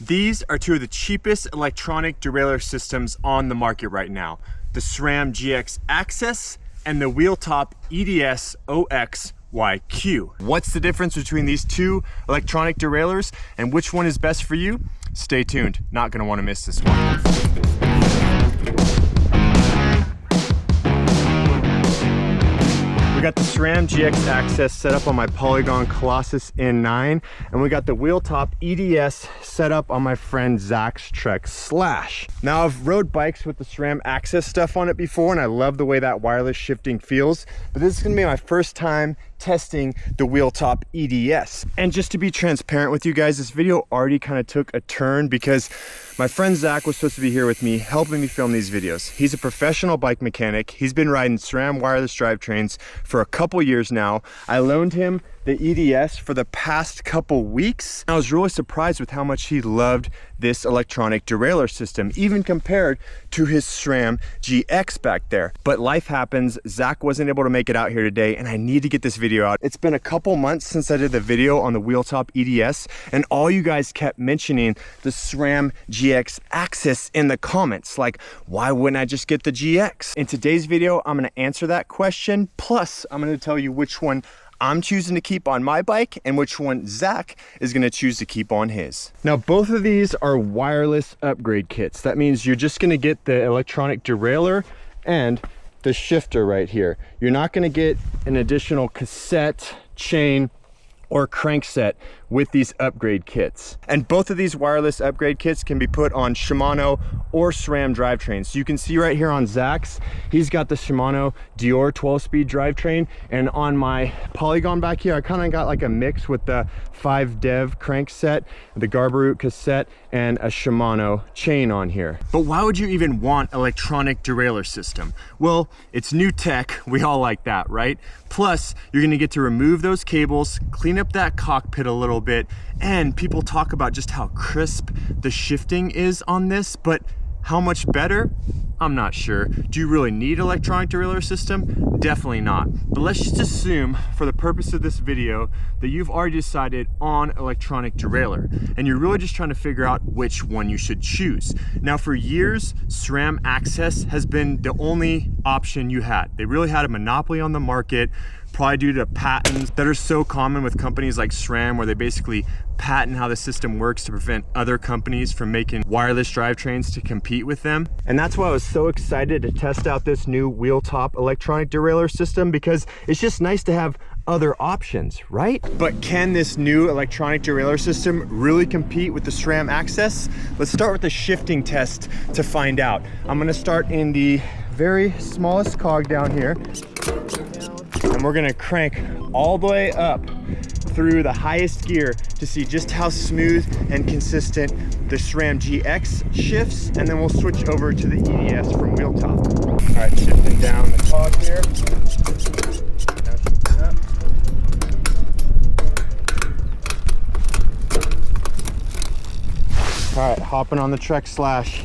These are two of the cheapest electronic derailleur systems on the market right now. The SRAM GX AXS and the Wheeltop EDS OXYQ. What's the difference between these two electronic derailleurs and which one is best for you? Stay tuned, not gonna wanna miss this one. We got the SRAM GX AXS set up on my Polygon Colossus N9, and we got the Wheeltop EDS set up on my friend Zach's Trek Slash. Now, I've rode bikes with the SRAM AXS stuff on it before, and I love the way that wireless shifting feels, but this is gonna be my first time testing the Wheeltop EDS. And just to be transparent with you guys, this video already kind of took a turn because my friend Zach was supposed to be here with me, helping me film these videos. He's a professional bike mechanic. He's been riding SRAM wireless drivetrains for a couple years now. I loaned him the EDS for the past couple weeks. I was really surprised with how much he loved this electronic derailleur system, even compared to his SRAM GX back there. But life happens. Zach wasn't able to make it out here today, and I need to get this video out. It's been a couple months since I did the video on the Wheeltop EDS, and all you guys kept mentioning the SRAM GX AXS in the comments. Like, why wouldn't I just get the GX? In today's video, I'm gonna answer that question. Plus, I'm gonna tell you which one I'm choosing to keep on my bike and which one Zach is gonna choose to keep on his. Now, both of these are wireless upgrade kits. That means you're just gonna get the electronic derailleur and the shifter right here. You're not gonna get an additional cassette, chain, or crankset with these upgrade kits. And both of these wireless upgrade kits can be put on Shimano or SRAM drivetrains. So you can see right here on Zach's, he's got the Shimano Dior 12-speed drivetrain, and on my Polygon back here, I kind of got like a mix with the 5-dev crankset, the Garbarute cassette, and a Shimano chain on here. But why would you even want electronic derailleur system? Well, it's new tech, we all like that, right? Plus, you're gonna get to remove those cables, clean up that cockpit a little bit, and people talk about just how crisp the shifting is on this, but how much better? I'm not sure. Do you really need electronic derailleur system? Definitely not. But let's just assume, for the purpose of this video, that you've already decided on electronic derailleur, and you're really just trying to figure out which one you should choose. Now, for years, SRAM AXS has been the only option you had. They really had a monopoly on the market, probably due to patents that are so common with companies like SRAM, where they basically patent how the system works to prevent other companies from making wireless drivetrains to compete with them. And that's why I was so excited to test out this new Wheeltop electronic derailleur system, because it's just nice to have other options, right? But can this new electronic derailleur system really compete with the SRAM AXS? Let's start with the shifting test to find out. I'm gonna start in the very smallest cog down here, and we're gonna crank all the way up through the highest gear to see just how smooth and consistent the SRAM GX shifts, and then we'll switch over to the EDS from Wheeltop. All right, shifting down the cog here. Now shifting up. All right, hopping on the Trek Slash.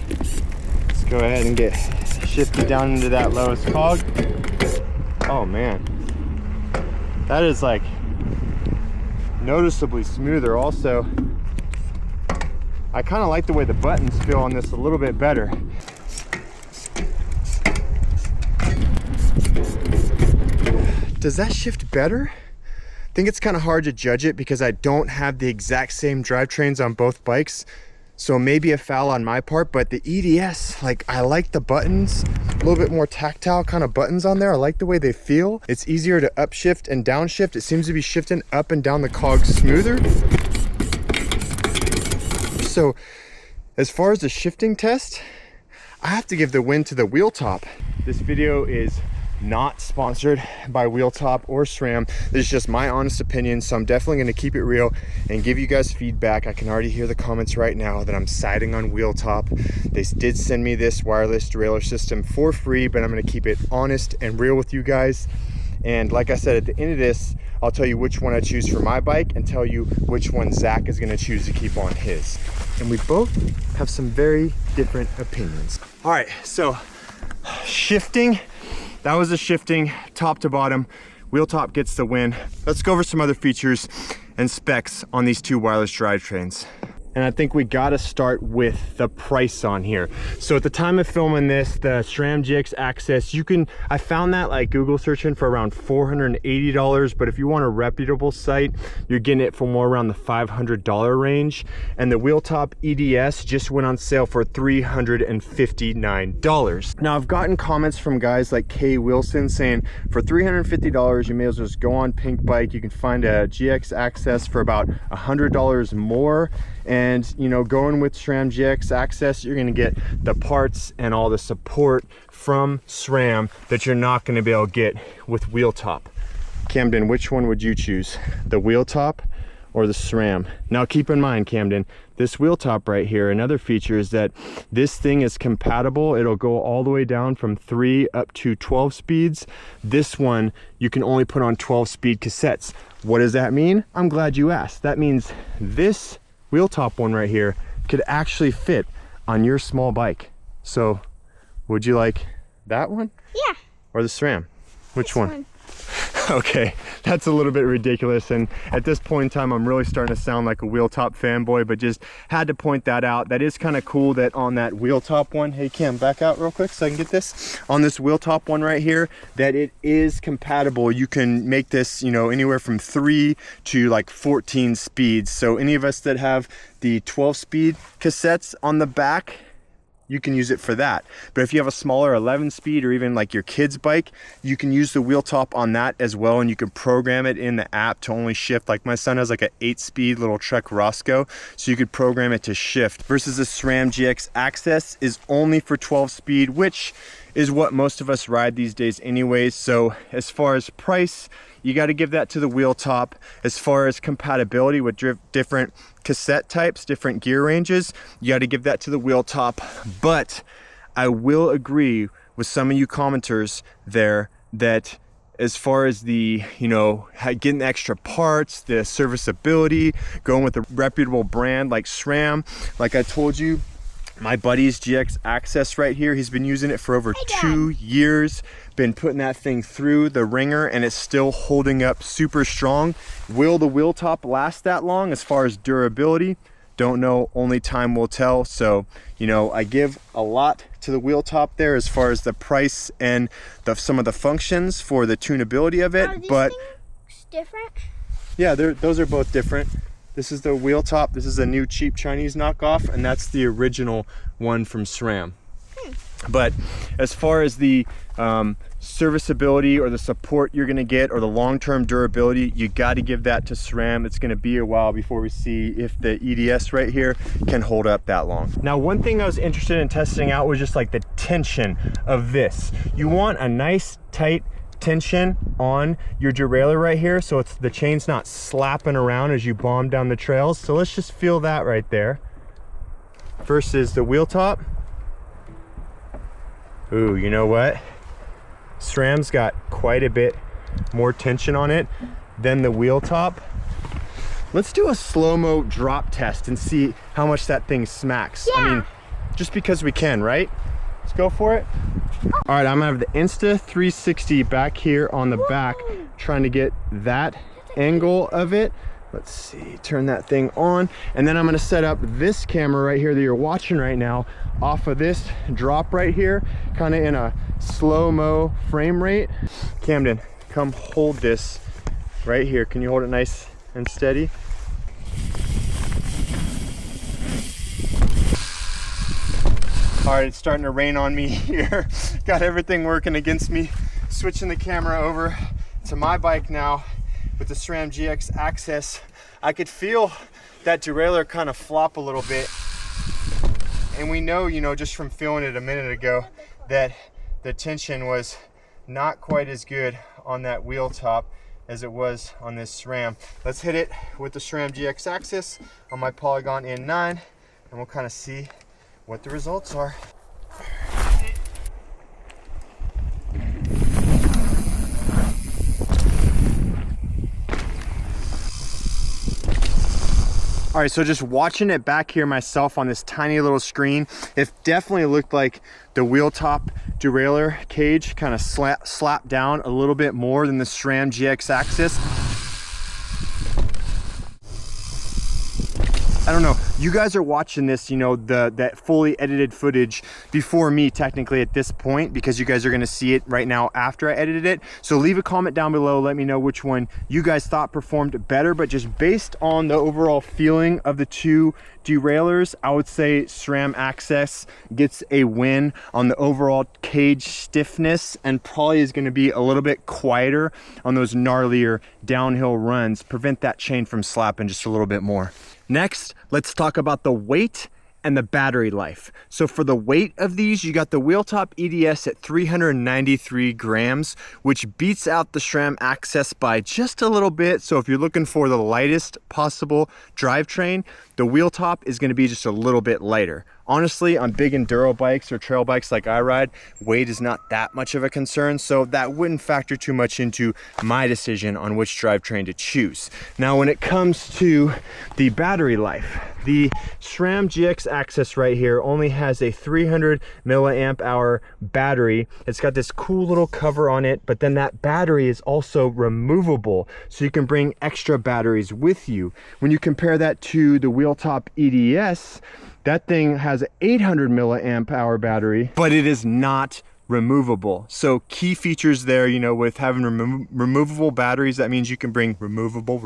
Let's go ahead and get shifted down into that lowest cog. Oh man, that is like noticeably smoother. Also, I kind of like the way the buttons feel on this a little bit better. Does that shift better? I think it's kind of hard to judge it because I don't have the exact same drivetrains on both bikes, so maybe a foul on my part. But the EDS, like, I like the buttons, a little bit more tactile kind of buttons on there. I like the way they feel. It's easier to upshift and downshift. It seems to be shifting up and down the cog smoother. So as far as the shifting test, I have to give the win to the Wheeltop. This video is not sponsored by Wheeltop or SRAM. This is just my honest opinion, so I'm definitely going to keep it real and give you guys feedback. I can already hear the comments right now that I'm siding on Wheeltop. They did send me this wireless derailleur system for free, but I'm going to keep it honest and real with you guys. And like I said, at the end of this, I'll tell you which one I choose for my bike and tell you which one Zach is going to choose to keep on his. And we both have some very different opinions. All right, so shifting. That was the shifting, top to bottom. Wheeltop gets the win. Let's go over some other features and specs on these two wireless drivetrains. And I think we gotta start with the price on here. So at the time of filming this, the SRAM GX AXS, I found that like Google searching for around $480, but if you want a reputable site, you're getting it for more around the $500 range. And the Wheeltop EDS just went on sale for $359. Now I've gotten comments from guys like Kay Wilson saying for $350, you may as well just go on Pink Bike. You can find a GX AXS for about $100 more. And you know, going with SRAM GX AXS, you're going to get the parts and all the support from SRAM that you're not going to be able to get with Wheeltop. Camden, which one would you choose, the Wheeltop or the SRAM? Now keep in mind, Camden, this Wheeltop right here, another feature is that this thing is compatible. It'll go all the way down from 3 up to 12 speeds. This one you can only put on 12-speed cassettes. What does that mean? I'm glad you asked. That means this Wheeltop one right here could actually fit on your small bike. So would you like that one? Yeah. Or the SRAM? Which this one? Okay, that's a little bit ridiculous, and at this point in time I'm really starting to sound like a Wheeltop fanboy, but just had to point that out. That is kind of cool that on that Wheeltop one, hey Cam, back out real quick so I can get this. On this Wheeltop one right here, that it is compatible. You can make this, you know, anywhere from 3 to like 14 speeds. So any of us that have the 12-speed cassettes on the back, you can use it for that. But if you have a smaller 11-speed or even like your kid's bike, you can use the Wheeltop on that as well, and you can program it in the app to only shift. Like my son has like an 8-speed little Trek Roscoe, so you could program it to shift, versus the SRAM GX AXS is only for 12-speed, which is what most of us ride these days anyways. So as far as price, you got to give that to the Wheeltop. As far as compatibility with different cassette types, different gear ranges, you got to give that to the Wheeltop. But I will agree with some of you commenters there that as far as the, you know, getting the extra parts, the serviceability, going with a reputable brand like SRAM, like I told you, my buddy's GX AXS right here, he's been using it for over 2 years, been putting that thing through the ringer, and it's still holding up super strong. Will the Wheeltop last that long as far as durability? Don't know, only time will tell. So, you know, I give a lot to the Wheeltop there as far as the price and some of the functions for the tunability of it. Are these but things different? Yeah, those are both different. This is the Wheeltop. This is a new cheap Chinese knockoff, and that's the original one from SRAM. But as far as the serviceability or the support you're gonna get or the long-term durability, you got to give that to SRAM. It's gonna be a while before we see if the EDS right here can hold up that long. Now, one thing I was interested in testing out was just like the tension of this. You want a nice tight tension on your derailleur right here, so it's the chain's not slapping around as you bomb down the trails. So let's just feel that right there versus the Wheeltop. Ooh, you know what, SRAM's got quite a bit more tension on it than the Wheeltop. Let's do a slow-mo drop test and see how much that thing smacks. Yeah. I mean, just because we can, right? Let's go for it. All right, I'm gonna have the Insta 360 back here on the back, trying to get that angle of it. Let's see, turn that thing on. And then I'm gonna set up this camera right here that you're watching right now off of this drop right here, kind of in a slow-mo frame rate. Camden, come hold this right here. Can you hold it nice and steady? All right, it's starting to rain on me here. Got everything working against me. Switching the camera over to my bike now with the SRAM GX AXS. I could feel that derailleur kind of flop a little bit. And we know, you know, just from feeling it a minute ago, that the tension was not quite as good on that Wheeltop as it was on this SRAM. Let's hit it with the SRAM GX AXS on my Polygon N9, and we'll kind of see what the results are. All right, so just watching it back here myself on this tiny little screen, it definitely looked like the Wheeltop derailleur cage kind of slapped down a little bit more than the SRAM GX AXS. I don't know. You guys are watching this, you know, that fully edited footage before me technically at this point, because you guys are gonna see it right now after I edited it. So leave a comment down below, let me know which one you guys thought performed better, but just based on the overall feeling of the two derailleurs, I would say SRAM AXS gets a win on the overall cage stiffness, and probably is going to be a little bit quieter on those gnarlier downhill runs, prevent that chain from slapping just a little bit more. Next, let's talk about the weight and the battery life. So for the weight of these, you got the Wheeltop EDS at 393 grams, which beats out the SRAM AXS by just a little bit. So if you're looking for the lightest possible drivetrain, the Wheeltop is gonna be just a little bit lighter. Honestly, on big enduro bikes or trail bikes like I ride, weight is not that much of a concern, so that wouldn't factor too much into my decision on which drivetrain to choose. Now, when it comes to the battery life, the SRAM GX AXS right here only has a 300 milliamp hour battery. It's got this cool little cover on it, but then that battery is also removable, so you can bring extra batteries with you. When you compare that to the Wheeltop EDS, that thing has an 800 milliamp hour battery, but it is not removable. So key features there, you know, with having removable batteries, that means you can bring removable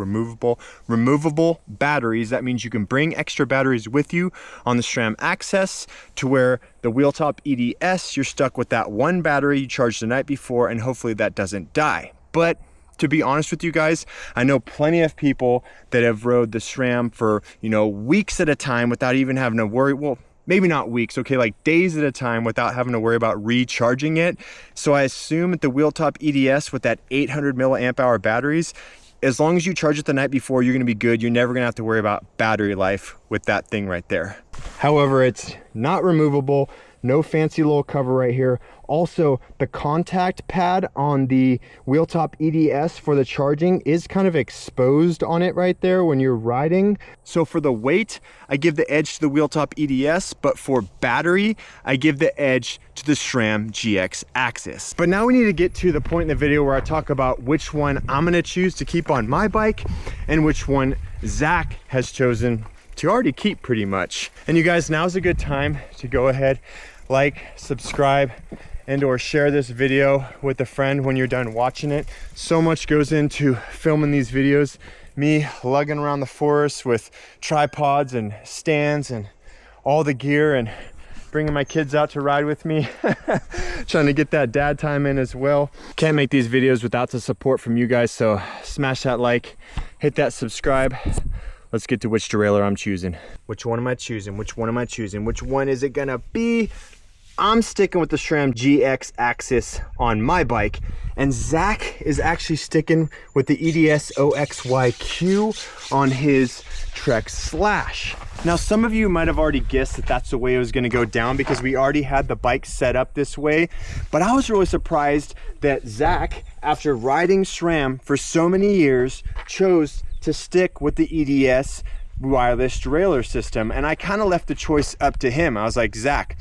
batteries. That means you can bring extra batteries with you on the SRAM AXS, to where the Wheeltop EDS, you're stuck with that one battery you charged the night before, and hopefully that doesn't die. But to be honest with you guys, I know plenty of people that have rode the SRAM for, you know, weeks at a time without even having to worry. Well, maybe not weeks, okay, like days at a time without having to worry about recharging it. So I assume that the Wheeltop EDS with that 800 milliamp hour batteries, as long as you charge it the night before, you're gonna be good. You're never gonna have to worry about battery life with that thing right there. However, it's not removable. No fancy little cover right here. Also, the contact pad on the Wheeltop EDS for the charging is kind of exposed on it right there when you're riding. So for the weight, I give the edge to the Wheeltop EDS, but for battery, I give the edge to the SRAM GX AXS. But now we need to get to the point in the video where I talk about which one I'm gonna choose to keep on my bike and which one Zach has chosen to already keep pretty much. And you guys, now's a good time to go ahead, like, subscribe, and or share this video with a friend when you're done watching it. So much goes into filming these videos. Me lugging around the forest with tripods and stands and all the gear, and bringing my kids out to ride with me, trying to get that dad time in as well. Can't make these videos without the support from you guys, so smash that like, hit that subscribe. Let's get to which derailleur I'm choosing. Which one am I choosing? Which one am I choosing? Which one is it gonna be? I'm sticking with the SRAM GX AXS on my bike, and Zach is actually sticking with the EDS OXYQ on his Trek Slash. Now, some of you might have already guessed that that's the way it was gonna go down, because we already had the bike set up this way, but I was really surprised that Zach, after riding SRAM for so many years, chose to stick with the EDS wireless derailleur system. And I kind of left the choice up to him. I was like, Zach,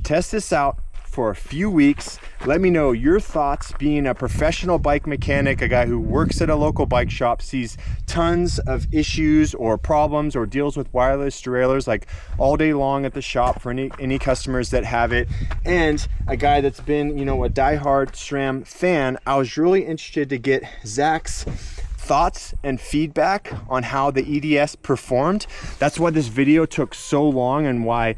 test this out for a few weeks. Let me know your thoughts, being a professional bike mechanic, a guy who works at a local bike shop, sees tons of issues or problems or deals with wireless derailleurs like all day long at the shop for any customers that have it, and a guy that's been, you know, a diehard SRAM fan. I was really interested to get Zach's thoughts and feedback on how the EDS performed. That's why this video took so long, and why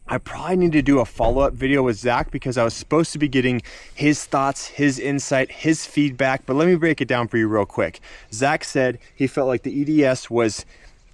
I probably need to do a follow-up video with Zach, because I was supposed to be getting his thoughts, his insight, his feedback. But let me break it down for you real quick. Zach said he felt like the EDS was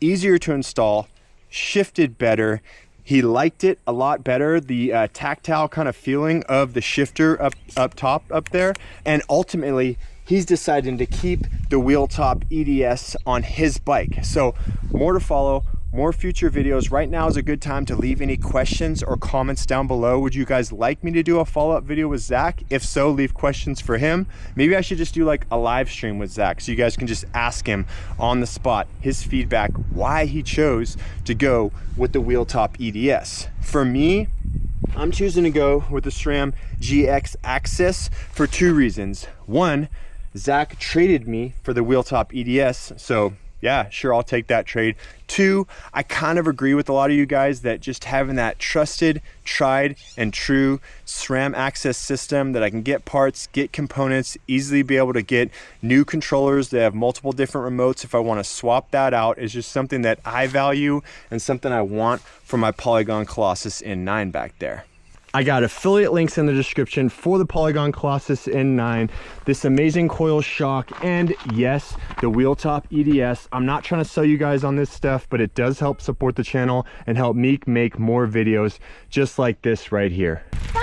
easier to install, shifted better. He liked it a lot better, the tactile kind of feeling of the shifter up top up there. And ultimately, he's deciding to keep the Wheeltop EDS on his bike. So more to follow, more future videos. Right now is a good time to leave any questions or comments down below. Would you guys like me to do a follow-up video with Zach? If so, leave questions for him. Maybe I should just do like a live stream with Zach, so you guys can just ask him on the spot his feedback, why he chose to go with the Wheeltop EDS. For me, I'm choosing to go with the SRAM GX AXS for two reasons. One, Zach traded me for the Wheeltop EDS, so yeah, sure, I'll take that trade. 2, I kind of agree with a lot of you guys that just having that trusted, tried and true SRAM AXS system that I can get parts, get components, easily be able to get new controllers that have multiple different remotes if I want to swap that out is just something that I value and something I want for my Polygon Colossus N9 back there. I got affiliate links in the description for the Polygon Colossus N9, this amazing coil shock, and yes, the Wheeltop EDS. I'm not trying to sell you guys on this stuff, but it does help support the channel and help me make more videos just like this right here. Bye.